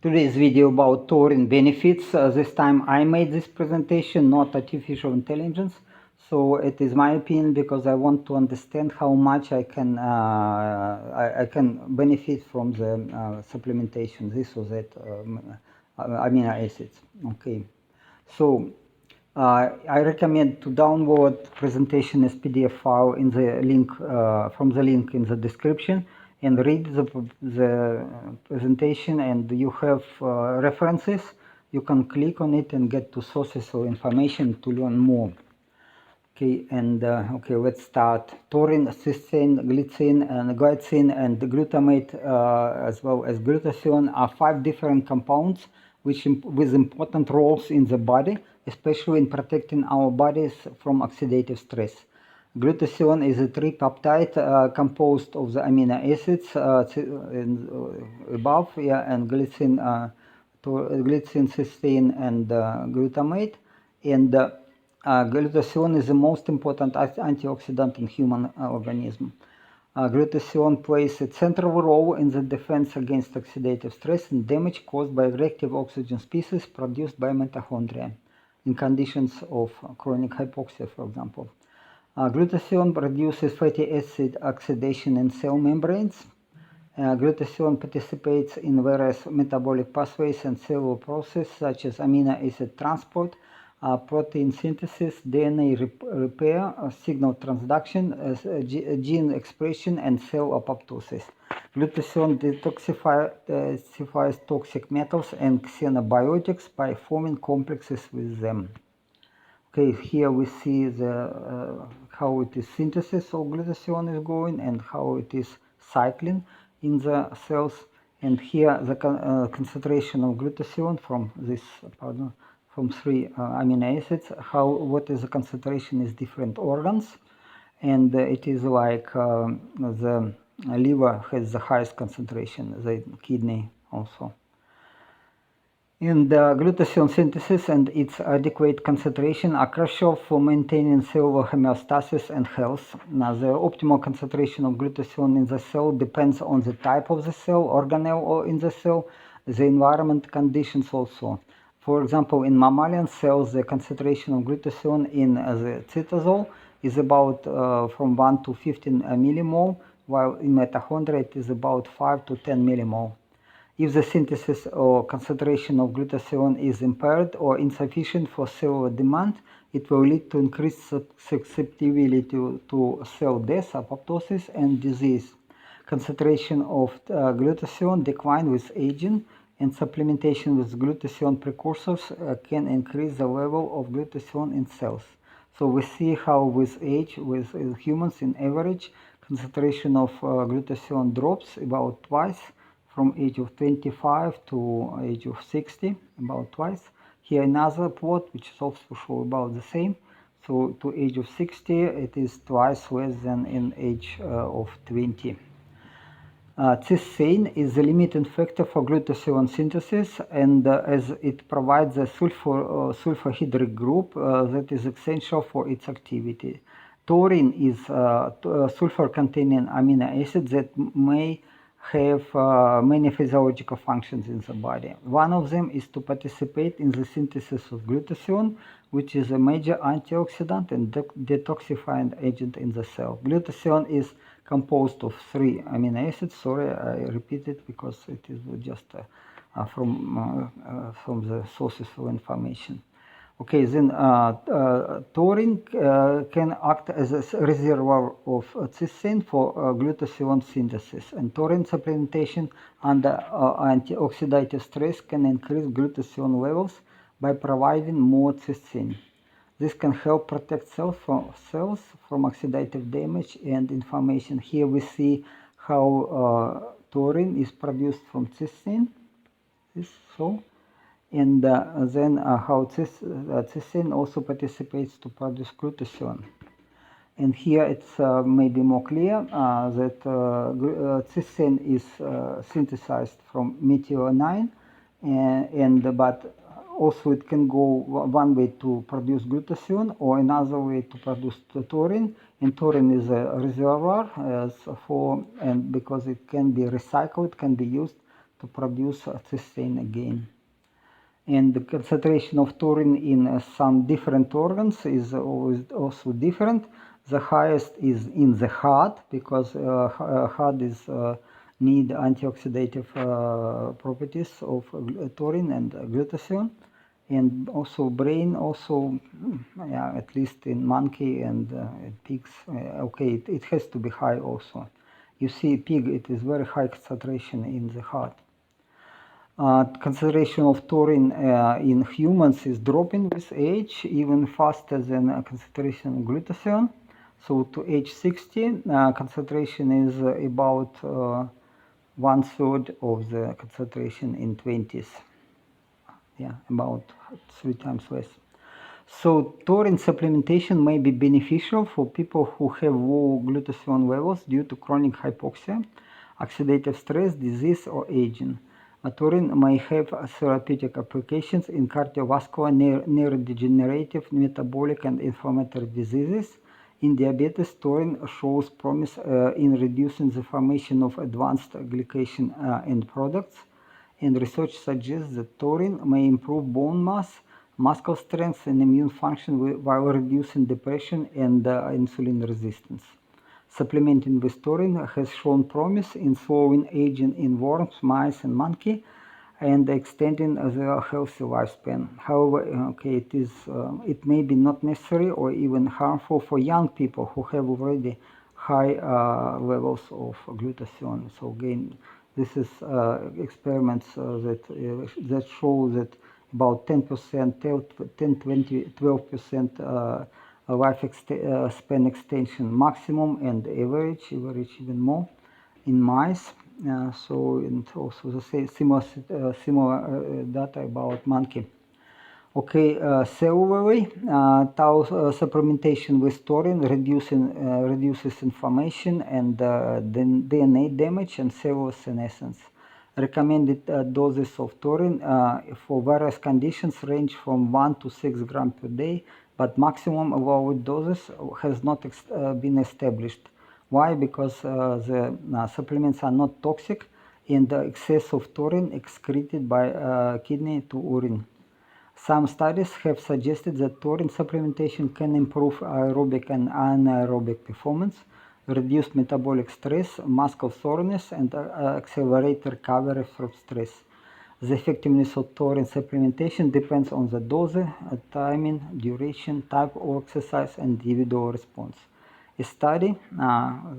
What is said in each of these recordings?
Today's video about taurine benefits. This time I made this presentation, not artificial intelligence. So it is my opinion because I want to understand how much I can benefit from the supplementation, this or that amino acids. Okay, so I recommend to download presentation as PDF file in the link from the link in the description and read the presentation, and you have references. You can click on it and get to sources of information to learn more. Okay, and okay, let's start. Taurine, cysteine, glycine, and glutamate, as well as glutathione, are 5 different compounds with important roles in the body, especially in protecting our bodies from oxidative stress. Glutathione is a tripeptide composed of the amino acids above, and glycine, cysteine, and glutamate, and glutathione is the most important antioxidant in human organism. Glutathione plays a central role in the defense against oxidative stress and damage caused by reactive oxygen species produced by mitochondria in conditions of chronic hypoxia, for example. Glutathione produces fatty acid oxidation in cell membranes. Glutathione participates in various metabolic pathways and cellular processes such as amino acid transport, protein synthesis, DNA repair, signal transduction, gene expression, and cell apoptosis. Glutathione detoxifies toxic metals and xenobiotics by forming complexes with them. Okay, here we see the how it is synthesis of glutathione is going and how it is cycling in the cells, and here the concentration of glutathione from this from 3 amino acids, what is the concentration is different organs, and it is like the liver has the highest concentration, the kidney also. And glutathione synthesis and its adequate concentration are crucial for maintaining cellular homeostasis and health. Now, the optimal concentration of glutathione in the cell depends on the type of the cell, organelle in the cell, the environment conditions also. For example, in mammalian cells, the concentration of glutathione in the cytosol is about from 1 to 15 millimole, while in mitochondria it is about 5 to 10 millimole. If the synthesis or concentration of glutathione is impaired or insufficient for cellular demand, it will lead to increased susceptibility to cell death, apoptosis, and disease. Concentration of glutathione decline with aging, and supplementation with glutathione precursors can increase the level of glutathione in cells. So we see how with age, with humans in average, concentration of glutathione drops about twice, from age of 25 to age of 60, about twice. Here another plot, which is also show about the same. So to age of 60, it is twice less than in age of 20. Cysteine is the limiting factor for glutathione synthesis, and as it provides a sulfur-hydric group that is essential for its activity. Taurine is a sulfur-containing amino acid that may have many physiological functions in the body. One of them is to participate in the synthesis of glutathione, which is a major antioxidant and detoxifying agent in the cell. Glutathione is composed of 3 amino acids. Sorry, I repeat it because it is just from the sources of information. Okay, then taurine can act as a reservoir of cysteine for glutathione synthesis, and taurine supplementation under antioxidative stress can increase glutathione levels by providing more cysteine. This can help protect cells from oxidative damage and inflammation. Here we see how taurine is produced from cysteine. And then how cysteine also participates to produce glutathione. And here it's maybe more clear that cysteine is synthesized from methionine, but also it can go one way to produce glutathione or another way to produce taurine. And taurine is a reservoir and because it can be recycled, can be used to produce cysteine again. And the concentration of taurine in some different organs is always also different. The highest is in the heart, because heart is need antioxidative properties of taurine and glutathione, and also brain, also yeah, at least in monkey and pigs. Okay, it has to be high also. You see, pig, it is very high concentration in the heart. Concentration of taurine in humans is dropping with age, even faster than concentration of glutathione. So to age 60, concentration is about 1/3 of the concentration in 20s. Yeah, about 3 times less. So taurine supplementation may be beneficial for people who have low glutathione levels due to chronic hypoxia, oxidative stress, disease, or aging. Taurine may have therapeutic applications in cardiovascular, neurodegenerative, metabolic, and inflammatory diseases. In diabetes, taurine shows promise in reducing the formation of advanced glycation end products, and research suggests that taurine may improve bone mass, muscle strength, and immune function while reducing depression and insulin resistance. Supplementing with taurine has shown promise in slowing aging in worms, mice, and monkey, and extending their healthy lifespan. However, okay, it may be not necessary or even harmful for young people who have already high levels of glutathione. So again, this is experiments that show that about 10%, 10, 20, 12% life span extension maximum, and average even more in mice. So, and also the similar data about monkey. Okay, cellularly, tau supplementation with taurine reduces inflammation and then DNA damage and cellular senescence. Recommended doses of taurine for various conditions range from 1 to 6 grams per day, but maximum allowed doses has not been established. Why? Because the supplements are not toxic, and the excess of taurine excreted by kidney to urine. Some studies have suggested that taurine supplementation can improve aerobic and anaerobic performance, reduce metabolic stress, muscle soreness, and accelerate recovery from stress. The effectiveness of taurine supplementation depends on the dose, timing, duration, type of exercise, and individual response. A study,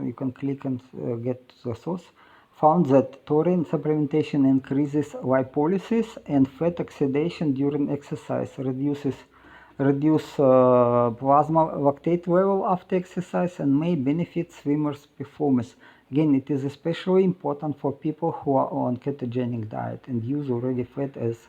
you can click and get the source, found that taurine supplementation increases lipolysis and fat oxidation during exercise, reduce plasma lactate level after exercise, and may benefit swimmers' performance. Again, it is especially important for people who are on ketogenic diet and use already fat as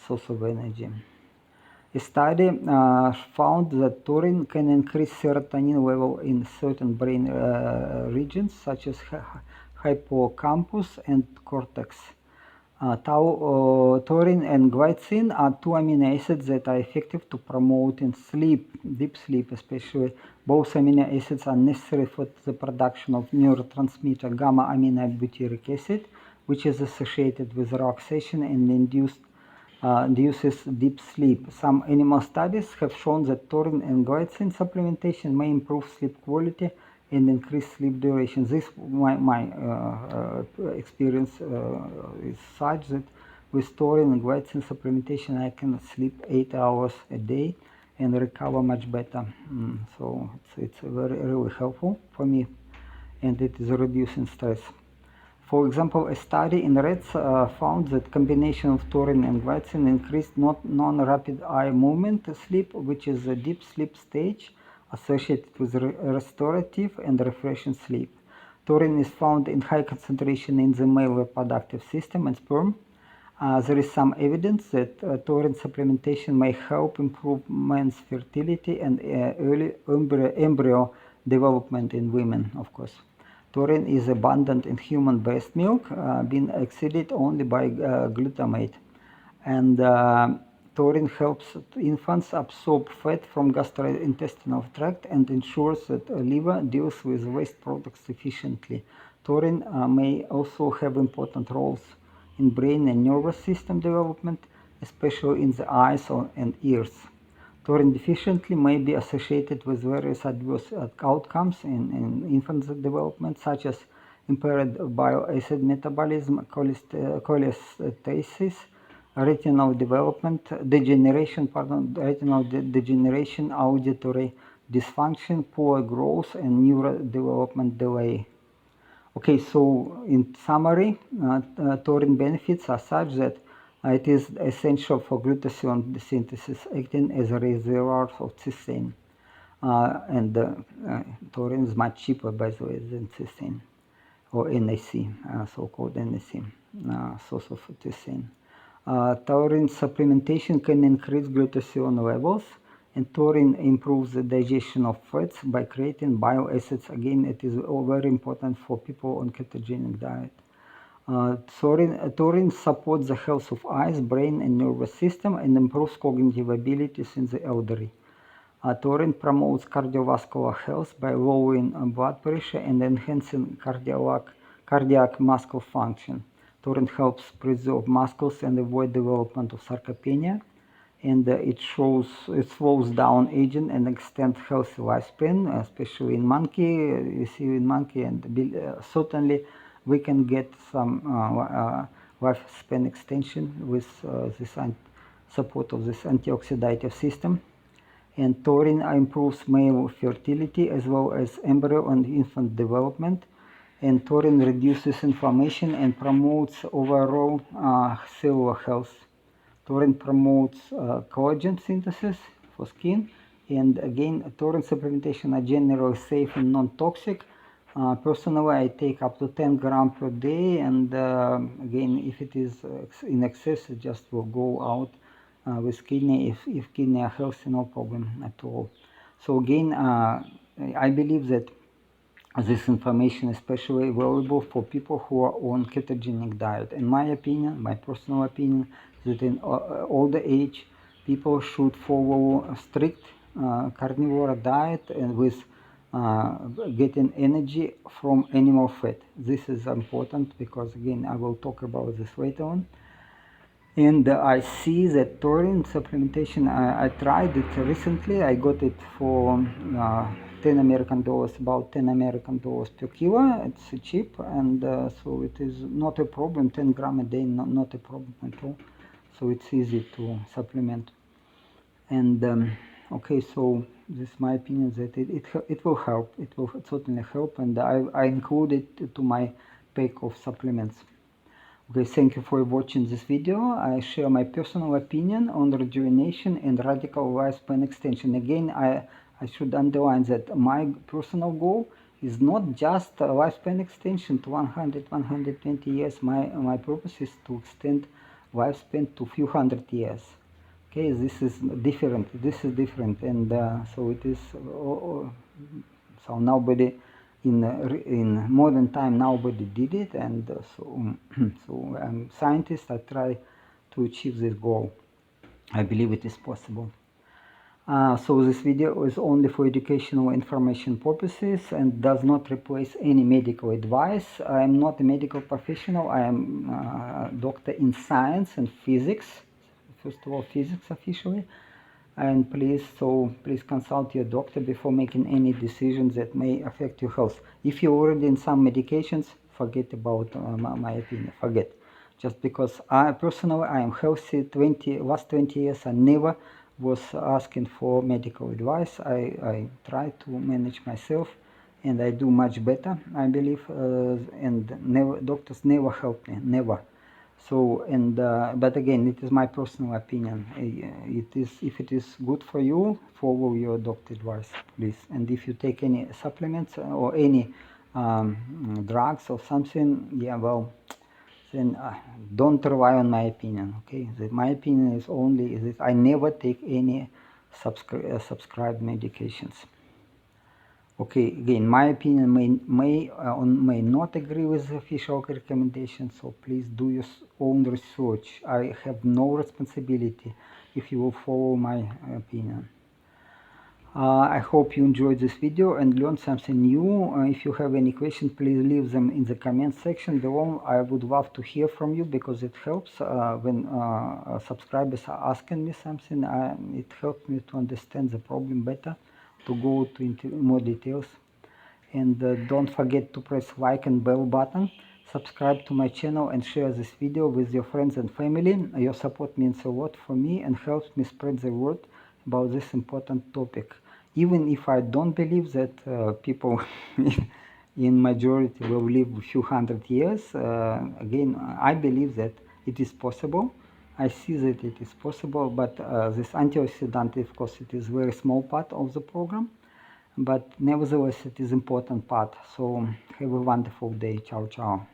source of energy. A study found that taurine can increase serotonin level in certain brain regions, such as hippocampus and cortex. Taurine and glycine are two amino acids that are effective to promoting sleep, deep sleep especially. Both amino acids are necessary for the production of neurotransmitter gamma-aminobutyric acid, which is associated with relaxation and induces deep sleep. Some animal studies have shown that taurine and glycine supplementation may improve sleep quality and increase sleep duration. This my experience is such that with taurine and glycine supplementation I can sleep 8 hours a day and recover much better. So it's really helpful for me, and it is reducing stress. For example, a study in rats found that combination of taurine and glycine increased non-rapid eye movement sleep, which is a deep sleep stage associated with restorative and refreshing sleep. Taurine is found in high concentration in the male reproductive system and sperm. There is some evidence that taurine supplementation may help improve men's fertility and early embryo development in women, of course. Taurine is abundant in human breast milk, being exceeded only by glutamate. And taurine helps infants absorb fat from gastrointestinal tract and ensures that liver deals with waste products efficiently. Taurine may also have important roles in brain and nervous system development, especially in the eyes and ears. Taurine deficiency may be associated with various adverse outcomes in infant development, such as impaired bile acid metabolism, cholestasis, retinal degeneration, auditory dysfunction, poor growth, and neurodevelopment delay. Okay, so in summary, taurine benefits are such that it is essential for glutathione synthesis, acting as a reservoir of cysteine. Taurine is much cheaper, by the way, than cysteine, or NAC, so-called NAC, source of cysteine. Taurine supplementation can increase glutathione levels, and taurine improves the digestion of fats by creating bile acids. Again, it is very important for people on ketogenic diet. Taurine supports the health of eyes, brain, and nervous system and improves cognitive abilities in the elderly. Taurine promotes cardiovascular health by lowering blood pressure and enhancing cardiac muscle function. Taurine helps preserve muscles and avoid development of sarcopenia, and it slows down aging and extends healthy lifespan, especially in monkey. You see in monkey, and certainly we can get some lifespan extension with this support of this antioxidative system. And taurine improves male fertility as well as embryo and infant development. And taurine reduces inflammation and promotes overall cellular health. Taurine promotes collagen synthesis for skin. And again, taurine supplementation are generally safe and non-toxic. Personally, I take up to 10 grams per day, and again, if it is in excess, it just will go out with kidney. If kidney are healthy, no problem at all. So again, I believe that this information is especially valuable for people who are on ketogenic diet. In my opinion, my personal opinion, that in older age, people should follow a strict carnivore diet and with getting energy from animal fat. This is important because, again, I will talk about this later on. And I see that taurine supplementation, I tried it recently. I got it for $10, about $10 per kilo. It's cheap, and so it is not a problem. 10 grams a day, not a problem at all. So it's easy to supplement. And okay, so this is my opinion that it will help. It will certainly help, and I include it to my pack of supplements. Okay, thank you for watching this video. I share my personal opinion on rejuvenation and radical lifespan extension. Again, I should underline that my personal goal is not just lifespan extension to 100-120 years. My purpose is to extend lifespan to few hundred years. Okay, this is different. And so it is. So nobody in modern time, nobody did it, and so I'm a scientist. I try to achieve this goal. I believe it is possible. So this video is only for educational information purposes and does not replace any medical advice. I am not a medical professional. I am a doctor in science and physics. First of all, physics officially. And please consult your doctor before making any decisions that may affect your health. If you're already in some medications, forget about my opinion. Forget. Just because I am healthy. Last 20 years I never was asking for medical advice. I try to manage myself, and I do much better, I believe. And doctors never help me, never. So, and but again, it is my personal opinion. If it is good for you, follow your doctor advice, please. And if you take any supplements or any drugs or something, yeah, well, then don't rely on my opinion. Okay, my opinion is only that I never take any subscribed medications. Okay, again, my opinion may not agree with the official recommendations, so please do your own research. I have no responsibility if you will follow my opinion. I hope you enjoyed this video and learned something new. If you have any questions, please leave them in the comment section below. I would love to hear from you because it helps when subscribers are asking me something. It helps me to understand the problem better, to go into more details. And don't forget to press like and bell button, subscribe to my channel and share this video with your friends and family. Your support means a lot for me and helps me spread the word about this important topic. Even if I don't believe that people in majority will live a few hundred years, again, I believe that it is possible. I see that it is possible, but this antioxidant, of course, it is a very small part of the program. But nevertheless, it is important part. So have a wonderful day. Ciao, ciao.